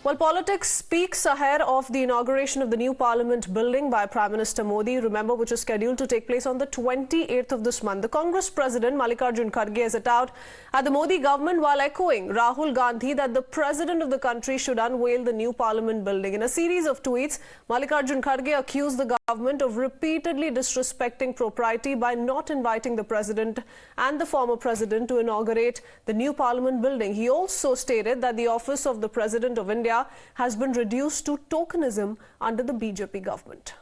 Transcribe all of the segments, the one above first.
Well, politics peaks ahead of the inauguration of the new Parliament building by Prime Minister Modi, remember, which is scheduled to take place on the 28th of this month. The Congress President Mallikarjun Kharge is out at the Modi government while echoing Rahul Gandhi that the President of the country should unveil the new Parliament building. In a series of tweets, Mallikarjun Kharge accused the government of repeatedly disrespecting propriety by not inviting the President and the former President to inaugurate the new Parliament building. He also stated that the office of the President of India has been reduced to tokenism under the BJP government.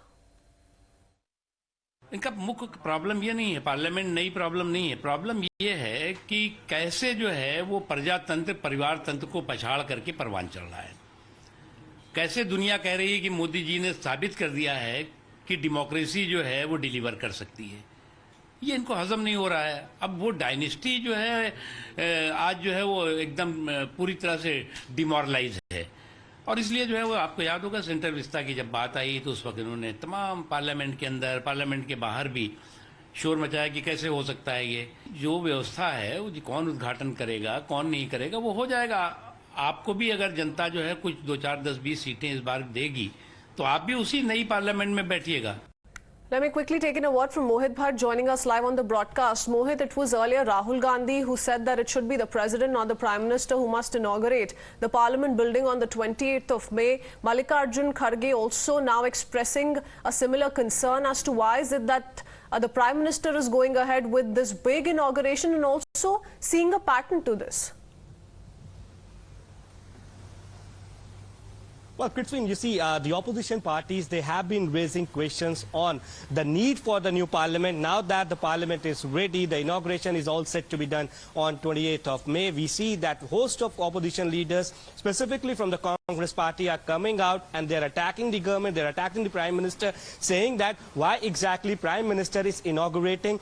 इनका मुख्य problem ये नहीं है, parliament नई problem नहीं है। Problem ये है कि कैसे जो है वो प्रजातंत्र परिवार तंत्र को पछाड़ करके परवान चल रहा है। कैसे दुनिया कह रही है कि मोदी जी ने साबित कर दिया है कि डेमोक्रेसी जो है वो डिलीवर कर सकती है। ये इनको हजम नहीं हो रहा है। अब वो डायनेस्टी जो है आज जो है वो एकदम पूरी तरह से डिमोरलाइज है और इसलिए जो है वो आपको याद होगा सेंट्रल विस्ता की जब बात आई तो उस वक्त इन्होंने तमाम पार्लियामेंट के अंदर पार्लियामेंट के बाहर भी शोर मचाया कि कैसे हो सकता है। ये जो व्यवस्था है वो कौन उद्घाटन करेगा कौन नहीं करेगा वो हो जाएगा। आपको भी अगर जनता जो है कुछ 2, 4, 10, 20 सीटें इस बार देगी तो आप भी उसी नई पार्लियामेंट में बैठिएगा। Let me quickly take in a word from Mohit Bhatt joining us live on the broadcast. Mohit, it was earlier Rahul Gandhi who said that it should be the President, not the Prime Minister, who must inaugurate the Parliament building on the 28th of May. Mallikarjun Kharge also now expressing a similar concern as to why is it that the Prime Minister is going ahead with this big inauguration and also seeing a pattern to this. Well, Christine, you see, the opposition parties, they have been raising questions on the need for the new parliament. Now that the parliament is ready, the inauguration is all set to be done on 28th of May. We see that host of opposition leaders, specifically from the Congress party, are coming out and they're attacking the government, they're attacking the Prime Minister, saying that why exactly Prime Minister is inaugurating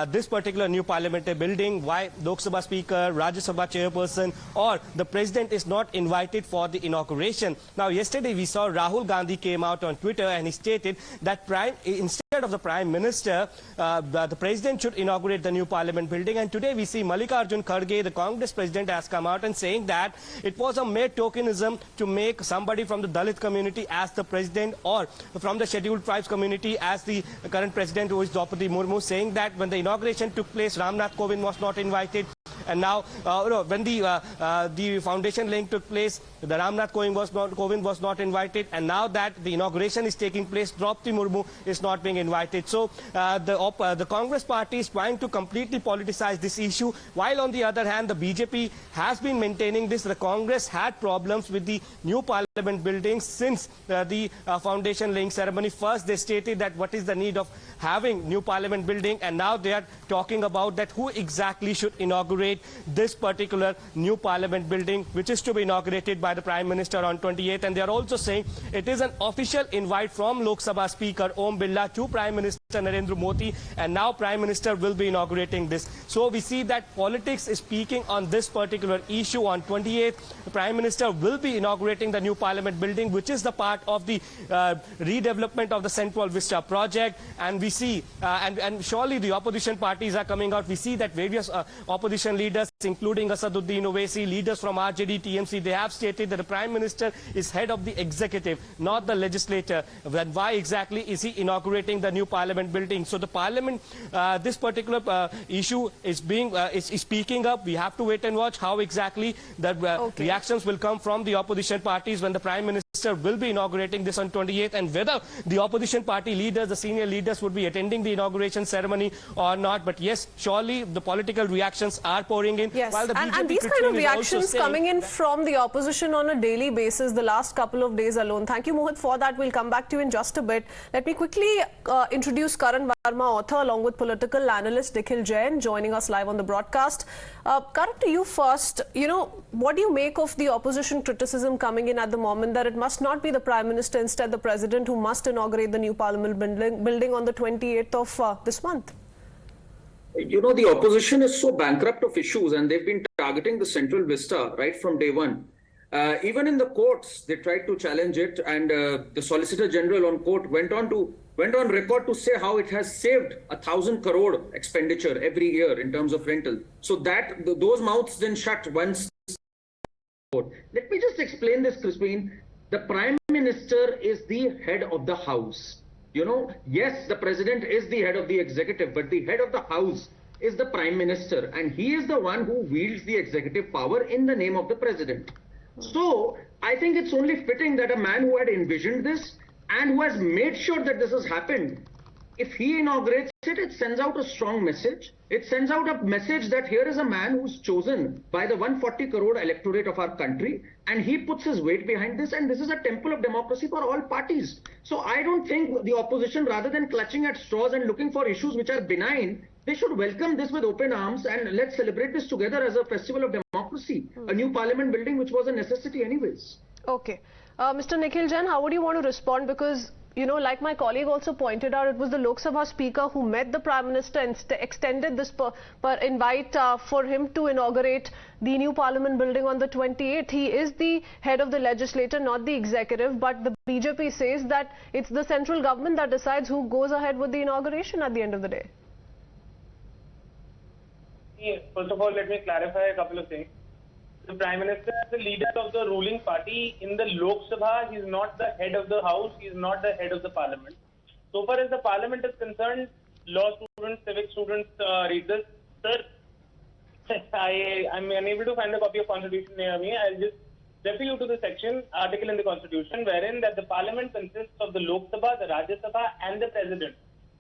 this particular new parliamentary building, why Lok Sabha Speaker, Rajya Sabha Chairperson or the President is not invited for the inauguration. Now, yesterday we saw Rahul Gandhi came out on Twitter and he stated that instead of the Prime Minister, the President should inaugurate the new Parliament building. And today we see Mallikarjun Kharge, the Congress President, has come out and saying that it was a mere tokenism to make somebody from the Dalit community as the President or from the Scheduled Tribes community as the current President, who is Draupadi Murmu, saying that when the inauguration took place, Ramnath Kovind was not invited. And now, when the foundation laying took place, the Ramnath Kovind was not invited. And now that the inauguration is taking place, Draupadi Murmu is not being invited. So the Congress party is trying to completely politicize this issue. While on the other hand, the BJP has been maintaining this. The Congress had problems with the new parliament building since the foundation laying ceremony. First, they stated that what is the need of having new parliament building, and now they are talking about that who exactly should inaugurate this particular new parliament building, which is to be inaugurated by the Prime Minister on 28th. And they are also saying it is an official invite from Lok Sabha Speaker Om Birla to Prime Minister Narendra Modi, and now Prime Minister will be inaugurating this. So we see that politics is peaking on this particular issue. On 28th, the Prime Minister will be inaugurating the new Parliament building, which is the part of the redevelopment of the Central Vista project. And we see, and surely the opposition parties are coming out. We see that various opposition leaders, including Asaduddin Owaisi, leaders from RJD, TMC, they have stated that the Prime Minister is head of the executive, not the legislature. Then why exactly is he inaugurating the new Parliament building? So the Parliament, this particular issue is speaking up. We have to wait and watch how exactly the reactions will come from the opposition parties when the Prime Minister will be inaugurating this on 28th, and whether the opposition party leaders, the senior leaders, would be attending the inauguration ceremony or not. But yes, surely the political reactions are pouring in. Yes, while the and these kind of reactions coming in from the opposition on a daily basis the last couple of days alone. Thank you, Mohit, for that. We'll come back to you in just a bit. Let me quickly introduce Karan Verma, author, along with political analyst Nikhil Jain, joining us live on the broadcast. Karan, to you first, what do you make of the opposition criticism coming in at the moment that it must not be the Prime Minister, instead the President, who must inaugurate the new Parliament building on the 28th of this month? The opposition is so bankrupt of issues, and they've been targeting the Central Vista right from day one. Even in the courts, they tried to challenge it, and the Solicitor General on court went on record to say how it has saved 1,000 crore expenditure every year in terms of rental. So that those mouths didn't shut once Let me just explain this, Crispin. The Prime Minister is the head of the House. You know, yes, the President is the head of the executive, but the head of the House is the Prime Minister, and he is the one who wields the executive power in the name of the President. So, I think it's only fitting that a man who had envisioned this and who has made sure that this has happened, if he inaugurates it, it sends out a strong message. It sends out a message that here is a man who's chosen by the 140 crore electorate of our country, and he puts his weight behind this, and this is a temple of democracy for all parties. So I don't think the opposition, rather than clutching at straws and looking for issues which are benign, they should welcome this with open arms, and let's celebrate this together as a festival of democracy, a new parliament building which was a necessity anyways. Okay. Mr. Nikhil Jain, how would you want to respond? Because, you know, like my colleague also pointed out, it was the Lok Sabha Speaker who met the Prime Minister and extended this invite for him to inaugurate the new Parliament building on the 28th. He is the head of the legislature, not the executive, but the BJP says that it's the central government that decides who goes ahead with the inauguration at the end of the day. First of all, let me clarify a couple of things. The Prime Minister is the leader of the ruling party in the Lok Sabha. He is not the head of the House. He is not the head of the Parliament. So far as the Parliament is concerned, law students, civic students read this. Sir, I'm unable to find a copy of Constitution near me. I'll just refer you to the article in the Constitution, wherein that the Parliament consists of the Lok Sabha, the Rajya Sabha, and the President.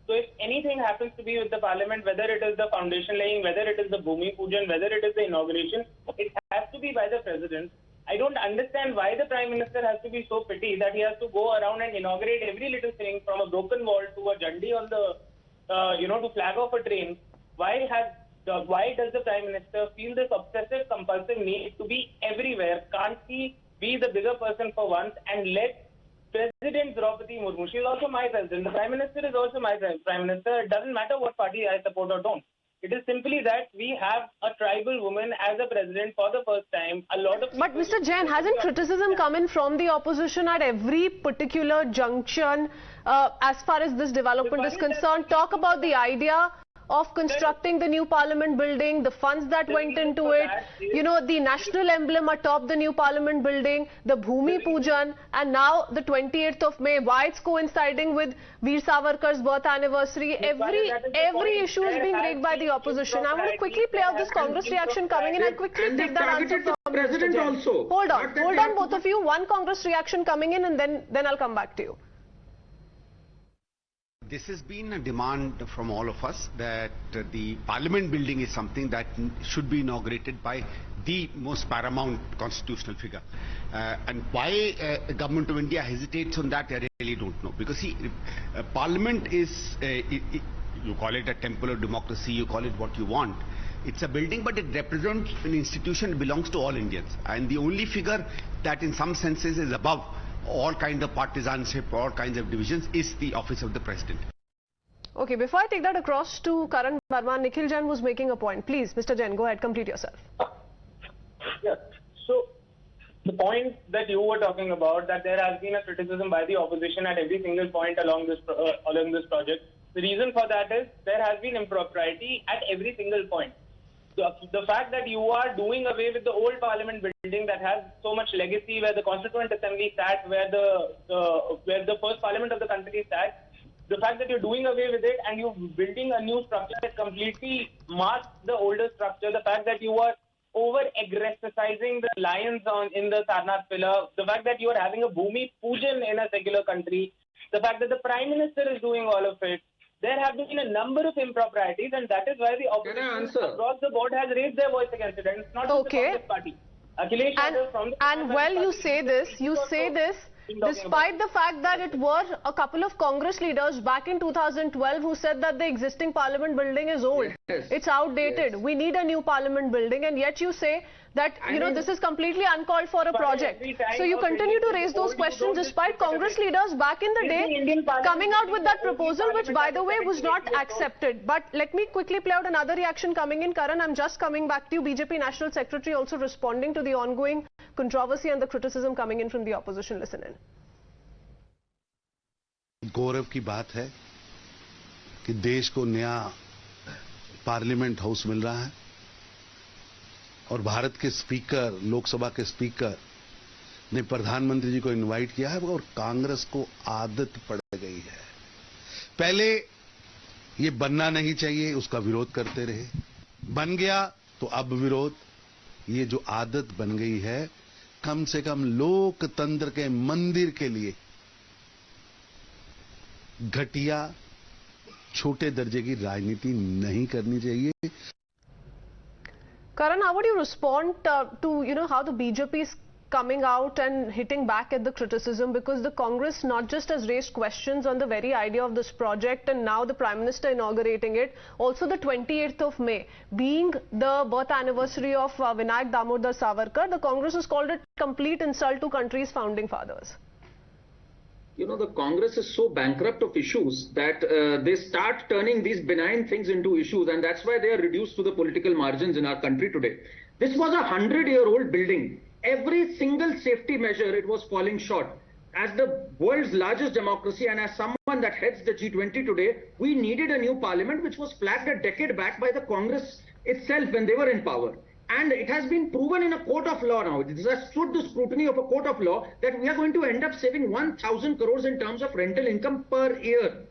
So if anything happens to be with the Parliament, whether it is the foundation laying, whether it is the Bhumi Pujan, whether it is the inauguration, it has to be by the President. I don't understand why the Prime Minister has to be so petty that he has to go around and inaugurate every little thing, from a broken wall to a jandi on the, to flag off a train. Why does the Prime Minister feel this obsessive, compulsive need to be everywhere? Can't he be the bigger person for once and let President Draupadi Murmu, she is also my president. The Prime Minister is also my Prime Minister. It doesn't matter what party I support or don't. It is simply that we have a tribal woman as a president for the first time. A lot of But Mr. Jain, hasn't criticism come in from the opposition at every particular junction as far as this development is concerned? Talk about the idea of constructing the new Parliament building, the funds that went into it, you know, the national emblem atop the new Parliament building, the Bhumi Pujan, and now the 28th of May. Why it's coinciding with Veer Savarkar's birth anniversary? Every issue is being raised by the opposition. I want to quickly play out this Congress reaction coming in. I'll quickly take that answer from President also. Hold on, both of you. One Congress reaction coming in, and then I'll come back to you. This has been a demand from all of us that the Parliament building is something that should be inaugurated by the most paramount constitutional figure. And why the Government of India hesitates on that, I really don't know. Because see, Parliament is, you call it a temple of democracy, you call it what you want. It's a building, but it represents an institution that belongs to all Indians. And the only figure that in some senses is above all kinds of partisanship, all kinds of divisions, is the office of the President. Okay, before I take that across to Karan Verma, Nikhil Jain was making a point. Please, Mr. Jain, go ahead, complete yourself. Yeah, so the point that you were talking about, that there has been a criticism by the opposition at every single point along this project. The reason for that is there has been impropriety at every single point. The fact that you are doing away with the old Parliament building that has so much legacy, where the Constituent Assembly sat, where the first Parliament of the country sat, the fact that you're doing away with it and you're building a new structure that completely masks the older structure, the fact that you are over-aggressizing the lions in the Sarnath pillar, the fact that you are having a Bhumi Pujan in a secular country, the fact that the Prime Minister is doing all of it, there have been a number of improprieties, and that is why the opposition across the board has raised their voice against it. And it's not just the Congress party. Akhilesh Yadav from the you say this despite the fact that it were a couple of Congress leaders back in 2012 who said that the existing Parliament building is old. Yes. It's outdated. Yes. We need a new Parliament building, and yet you say that, this is completely uncalled for a project. So you continue to raise those questions despite Congress leaders back in the day coming out with that proposal, which, by the way, was not accepted. But let me quickly play out another reaction coming in. Karan, I'm just coming back to you. BJP National Secretary also responding to the ongoing controversy and the criticism coming in from the opposition. Listen in. गौरव की बात है कि देश को नया parliament house मिल रहा है और भारत के स्पीकर, लोकसभा के स्पीकर ने प्रधानमंत्री जी को इनवाइट किया है और कांग्रेस को आदत पड़ गई है। पहले ये बनना नहीं चाहिए, उसका विरोध करते रहे, बन गया तो अब विरोध। ये जो आदत बन गई है, कम से कम लोकतंत्र के मंदिर के लिए घटिया छोटे दर्जे की राजनीति नहीं करनी चाहिए। Karan, how would you respond to how the BJP is coming out and hitting back at the criticism, because the Congress not just has raised questions on the very idea of this project and now the Prime Minister inaugurating it, also the 28th of May being the birth anniversary of Vinayak Damodar Savarkar, the Congress has called it complete insult to country's founding fathers. You know, the Congress is so bankrupt of issues that they start turning these benign things into issues, and that's why they are reduced to the political margins in our country today. This was a 100-year-old building. Every single safety measure, it was falling short. As the world's largest democracy and as someone that heads the G20 today, we needed a new parliament which was flagged a decade back by the Congress itself when they were in power. And it has been proven in a court of law now. It has stood the scrutiny of a court of law that we are going to end up saving 1,000 crores in terms of rental income per year.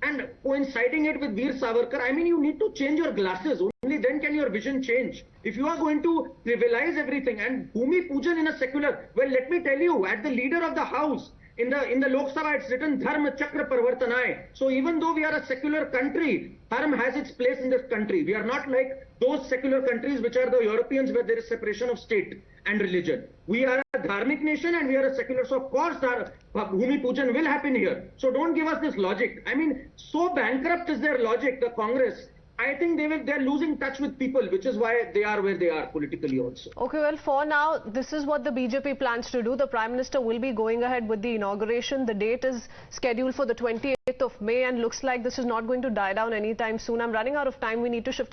And coinciding it with Veer Savarkar, I mean, you need to change your glasses. Only then can your vision change. If you are going to trivialize everything and Bhumi Pujan in a secular, well, let me tell you, at the leader of the house, in the Lok Sabha, it's written Dharma Chakra Parvartanai. So even though we are a secular country, Dharma has its place in this country. We are not like those secular countries which are the Europeans where there is separation of state and religion. We are a dharmic nation and we are a secular. So of course, Bhumi Pujan will happen here. So don't give us this logic. I mean, so bankrupt is their logic, the Congress. I think they're losing touch with people, which is why they are where they are politically also. Okay, well, for now, this is what the BJP plans to do. The Prime Minister will be going ahead with the inauguration. The date is scheduled for the 28th of May and looks like this is not going to die down anytime soon. I'm running out of time. We need to shift our